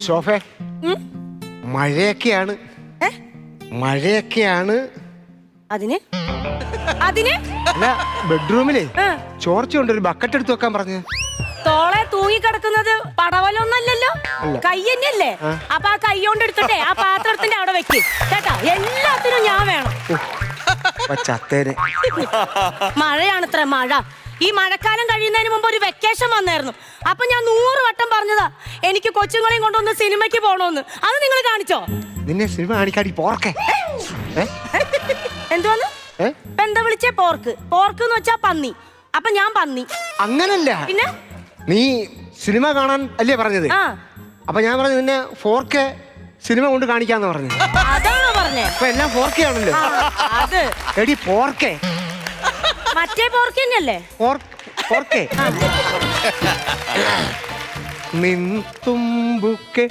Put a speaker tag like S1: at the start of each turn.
S1: സോഫേ മഴയൊക്കെയാണ് മഴയൊക്കെയാണ്
S2: അതിന് അതിന്
S1: അല്ല ബെഡ്റൂമിലെ ചോർച്ചയുണ്ട് ഒരു ബക്കറ്റ് എടുത്ത് വെക്കാൻ പറഞ്ഞു
S2: തോളെ തൂങ്ങി കിടക്കുന്നത് പടവലൊന്നല്ലല്ലോ കൈ തന്നെയല്ലേ അപ്പൊ ആ കൈ കൊണ്ട് എടുത്തിട്ടേ ആ പാത്രത്തിന്റെ അവിടെ വെക്ക് കേട്ടാ എല്ലാത്തിനും ഞാൻ വേണം
S1: ചത്തേനെ
S2: മഴയാണത്ര മഴ ഈ മഴക്കാലം കഴിയുന്നതിന് മുമ്പ് ഒരു വെക്കേഷൻ വന്നായിരുന്നു അപ്പൊ ഞാൻ 100 വട്ടം പറഞ്ഞതാ എനിക്ക് കൊച്ചുങ്ങളെയും കൊണ്ടൊന്ന് സിനിമയ്ക്ക് പോണോന്ന് അത് നിങ്ങൾ കാണിച്ചോ
S1: നിന്നെ സിനിമ കാണിക്കാടി പോർക്കെ
S2: എന്തുവാന്ന് എന്താ വിളിച്ചേ പോർക്ക് പോർക്ക് എന്ന് വെച്ചാ പന്നി അപ്പൊ ഞാൻ പന്നി
S1: അങ്ങനല്ല
S2: പിന്നെ
S1: നീ സിനിമ കാണാൻ അല്ലേ പറഞ്ഞത് അപ്പൊ ഞാൻ പറഞ്ഞു നിന്നെ 4K സിനിമ കൊണ്ട് കാണിക്കാന്ന് പറഞ്ഞു
S2: അതാണോ പറഞ്ഞേ
S1: അപ്പൊ എല്ലാം 4K ആണല്ലോ
S2: അത്
S1: എടി 4K
S2: മറ്റേ പോർക്ക് തന്നെയല്ലേ
S1: 4K നിൻ തുമ്പുക്കെ